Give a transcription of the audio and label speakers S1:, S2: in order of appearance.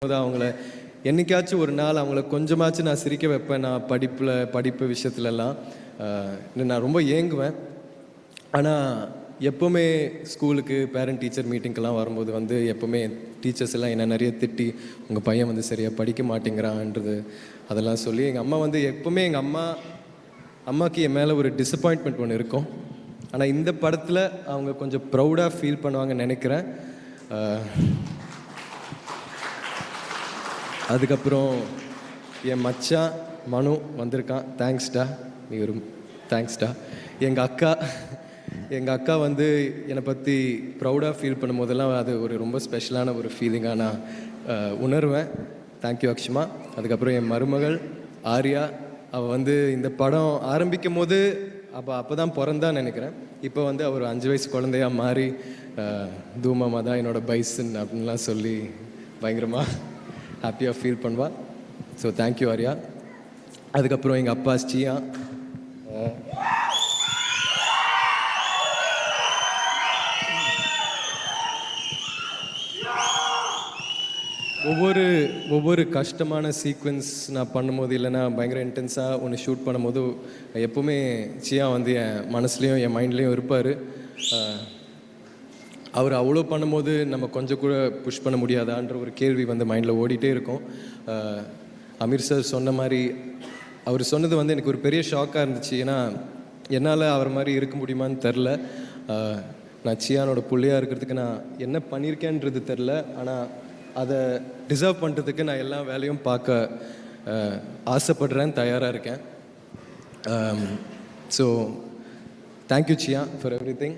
S1: அவங்கள என்னைக்காச்சும் ஒரு நாள் அவங்கள கொஞ்சமாச்சும் நான் சிரிக்க வைப்பேன். நான் படிப்பு விஷயத்துலலாம் நான் ரொம்ப ஏங்குவேன். ஆனால் எப்போவுமே ஸ்கூலுக்கு பேரண்ட் டீச்சர் மீட்டிங்க்கெல்லாம் வரும்போது வந்து எப்போவுமே டீச்சர்ஸ் எல்லாம் என்ன நிறைய திட்டி உங்கள் பையன் வந்து சரியாக படிக்க மாட்டேங்கிறான்றது அதெல்லாம் சொல்லி எங்கள் அம்மா வந்து எப்போவுமே எங்கள் அம்மாவுக்கு என் மேலே ஒரு டிசப்பாயின்ட்மெண்ட் ஒன்று இருக்கும். ஆனால் இந்த படத்தில் அவங்க கொஞ்சம் ப்ரௌடாக ஃபீல் பண்ணுவாங்கன்னு நினைக்கிறேன். அதுக்கப்புறம் என் மச்சான் மனு வந்திருக்கான். தேங்க்ஸ்டா, நீ ஒரு தேங்க்ஸ்டா. எங்கள் அக்கா வந்து என்னை பற்றி ப்ரௌடாக ஃபீல் பண்ணும் போதெல்லாம் அது ஒரு ரொம்ப ஸ்பெஷலான ஒரு ஃபீலிங்காக நான் உணர்வேன். தேங்க்யூ அக்ஷமா. அதுக்கப்புறம் என் மருமகள் ஆர்யா, அவள் வந்து இந்த படம் ஆரம்பிக்கும் போது அப்போ தான் பிறந்தான்னு நினைக்கிறேன். இப்போ வந்து அவர் 5 வயசு குழந்தையாக மாறி தூமாமா தான் என்னோடய பைசன் அப்படின்லாம் சொல்லி பயங்கரமாக ஹாப்பியாக ஃபீல் பண்ணுவா. So thank you Arya. அதுக்கப்புறம் எங்கள் அப்பா ஸ்ரீயா, ஒவ்வொரு கஷ்டமான சீக்வென்ஸ் நான் பண்ணும்போது இல்லைன்னா பயங்கர இன்டென்ஸாக ஒன்று ஷூட் பண்ணும்போது எப்போவுமே சியா வந்து என் மனசுலேயும் என் மைண்ட்லேயும் இருப்பார். அவர் அவ்வளோ பண்ணும்போது நம்ம கொஞ்சம் கூட புஷ் பண்ண முடியாதான்ற ஒரு கேள்வி வந்து மைண்டில் ஓடிட்டே இருக்கும். அமீர் சார் சொன்ன மாதிரி அவர் சொன்னது வந்து எனக்கு ஒரு பெரிய ஷாக்காக இருந்துச்சு. ஏன்னா என்னால் அவர் மாதிரி இருக்க முடியுமான்னு தெரில. நான் சியானோட பிள்ளையாக இருக்கிறதுக்கு நான் என்ன பண்ணியிருக்கேன்றது தெரில. ஆனால் அதை டிசர்வ் பண்ணுறதுக்கு நான் எல்லா வேலையும் பார்க்க ஆசைப்படுறேன், தயாராக இருக்கேன். So thank you chia for every thing.